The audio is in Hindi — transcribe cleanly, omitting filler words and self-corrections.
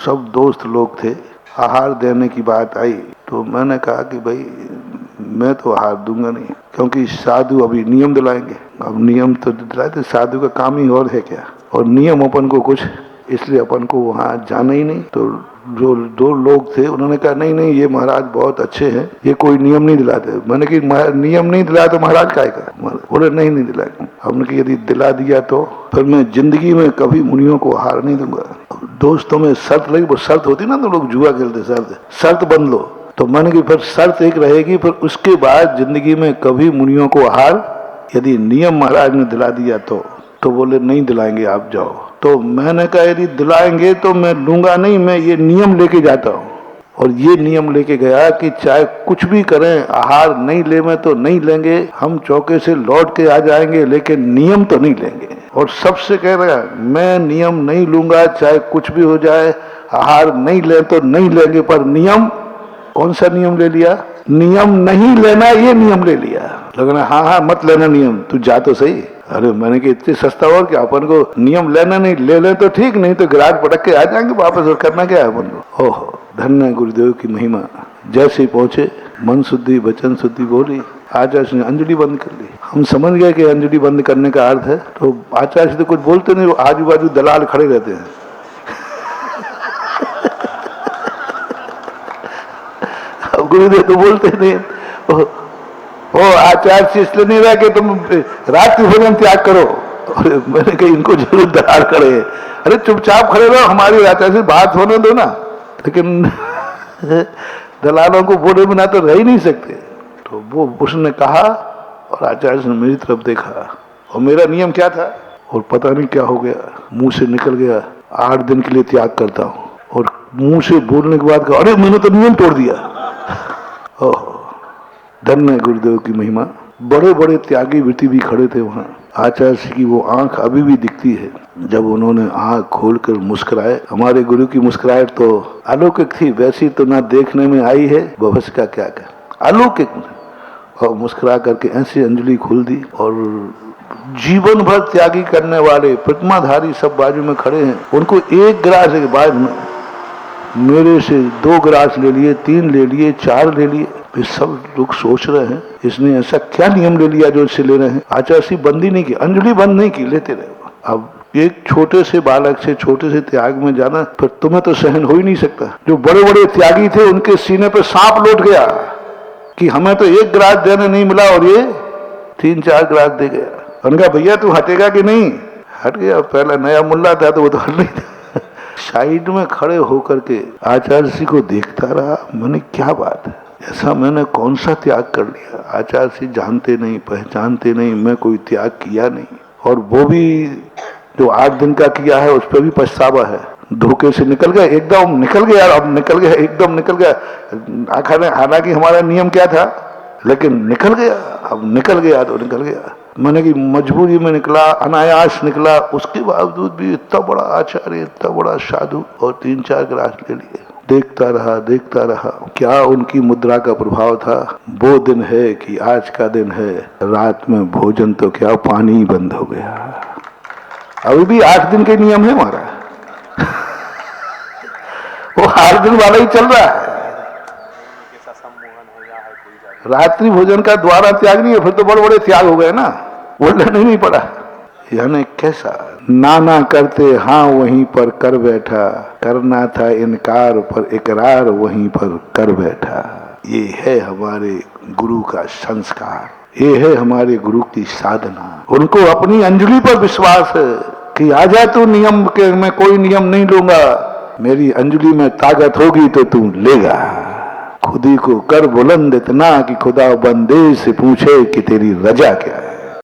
सब दोस्त लोग थे, आहार देने की बात आई तो मैंने कहा कि भाई मैं तो आहार दूंगा नहीं, क्योंकि साधु अभी नियम दिलाएंगे। अब नियम तो दिलाए थे, साधु का काम ही और है क्या, और नियम अपन को कुछ, इसलिए अपन को वहाँ जाना ही नहीं। तो जो दो लोग थे उन्होंने कहा नहीं नहीं ये महाराज बहुत अच्छे हैं, ये कोई नियम नहीं दिलाते। मैंने कि नियम नहीं दिलाया तो महाराज काय का, बोले नहीं नहीं दिलाए। हमने कि यदि दिला दिया तो फिर मैं जिंदगी में कभी मुनियों को हार नहीं दूंगा। दोस्तों में शर्त लगी, वो शर्त होती ना, तो लोग जुआ खेलते, शर्त बंद लो। तो मैंने कि फिर शर्त एक रहेगी, फिर उसके बाद जिंदगी में कभी मुनियों को हार यदि नियम महाराज ने दिला दिया तो बोले नहीं दिलाएंगे, आप जाओ। तो मैंने कहा यदि दिलाएंगे तो मैं लूंगा नहीं, मैं ये नियम लेके जाता हूँ। और ये नियम लेके गया कि चाहे कुछ भी करें, आहार नहीं ले में तो नहीं लेंगे, हम चौके से लौट के आ जाएंगे, लेकिन नियम तो नहीं लेंगे। और सबसे कह रहा मैं नियम नहीं लूंगा, चाहे कुछ भी हो जाए, आहार नहीं ले तो नहीं लेंगे, पर नियम, कौन सा नियम ले लिया? नियम नहीं लेना, ये नियम ले लिया। लगना हाँ मत लेना नियम, तू जा तो सही। अरे मैंने कि इतने सस्ता और क्या, अपन को नियम लेना नहीं, ले ले तो ठीक, नहीं तो गिराट पटक के आ जाएंगे वापस, और करना क्या है अपन को। ओहो, धन्य गुरुदेव की महिमा। जैसे ही पहुंचे मन शुद्धि वचन शुद्धि बोली, आचार्य ने अंजलि बंद कर ली। हम समझ गए कि अंजलि बंद करने का अर्थ है, तो आचार्य से तो कुछ बोलते नहीं, आजू बाजू दलाल खड़े रहते हैं। अब गुरुदेव तो बोलते नहीं, ओ आचार्य से इसलिए नहीं रहा कि तुम रात्रि भोजन त्याग करो। और मैंने कहा इनको जरूर दलाल खड़े हैं। अरे चुपचाप खड़े रहो, हमारी आचार्य से बात होने दो ना। लेकिन दलालों को बोले बिना तो रह ही नहीं सकते। तो वो उसने कहा, और आचार्य ने मेरी तरफ देखा, और मेरा नियम क्या था और पता नहीं क्या हो गया, मुंह से निकल गया 8 दिन के लिए त्याग करता हूँ। और मुंह से बोलने के बाद कहा अरे मैंने तो नियम तोड़ दिया। ओह, धन्य गुरुदेव की महिमा। बड़े बड़े त्यागी वृत्ति भी खड़े थे वहाँ। आचार्य की वो आंख अभी भी दिखती है, जब उन्होंने आंख खोलकर मुस्कुराए। हमारे गुरु की मुस्कुराहट तो अलौकिक थी, वैसी तो ना देखने में आई है, भविष्य का क्या कर, अलौकिक। और मुस्कुरा करके ऐसी अंजलि खोल दी। और जीवन भर त्यागी करने वाले प्रतिमाधारी सब बाजू में खड़े हैं, उनको एक गिलास के बाद में मेरे से 2 गिलास ले लिए, 3 ले लिए, 4 ले लिए। सब लोग सोच रहे हैं इसने ऐसा क्या नियम ले लिया जो इससे ले रहे हैं। आचार्य बंदी नहीं की, अंजलि बंद नहीं की, लेते रहे। अब एक छोटे से बालक से छोटे से त्याग में जाना फिर तुम्हें तो सहन हो ही नहीं सकता। जो बड़े बड़े त्यागी थे उनके सीने पे सांप लौट गया कि हमें तो 1 गिलास देने नहीं मिला और ये 3-4 गिलास दे गया। उनका भैया तू हटेगा कि नहीं? हट गया। पहला नया मुल्ला था तो वो तो हट नहीं था। साइड में खड़े होकर के आचार्य जी को देखता रहा। मैंने क्या बात है, ऐसा मैंने कौन सा त्याग कर लिया? आचार्य जी जानते नहीं, पहचानते नहीं, मैं कोई त्याग किया नहीं। और वो भी जो 8 दिन का किया है उस पर भी पछतावा है। धोखे से निकल गया, एकदम निकल गया, अब निकल गया, एकदम निकल गया। हालांकि हमारा नियम क्या था, लेकिन निकल गया। अब निकल गया तो निकल गया। मैंने कि मजबूरी में निकला, अनायास निकला, उसके बावजूद भी इतना बड़ा आचार्य, इतना बड़ा साधु, और 3-4 गिलास ले लिए। देखता रहा। क्या उनकी मुद्रा का प्रभाव था। वो दिन है कि आज का दिन है, रात में भोजन तो क्या पानी बंद हो गया। अभी भी 8 दिन के नियम है हमारा। वो 8 दिन वाला ही चल रहा है। रात्रि भोजन का द्वारा त्याग नहीं है, फिर तो बड़े बड़े त्याग हो गए ना, बोलने नहीं पड़ा। यानी कैसा नाना करते हाँ वहीं पर कर बैठा, करना था इनकार पर इकरार वहीं पर कर बैठा। ये है हमारे गुरु का संस्कार, ये है हमारे गुरु की साधना। उनको अपनी अंजलि पर विश्वास है कि आजा तू नियम के, मैं कोई नियम नहीं लूंगा, मेरी अंजलि में ताकत होगी तो तू लेगा। खुदी को कर बुलंद इतना कि खुदा बंदे से पूछे कि तेरी रजा क्या है।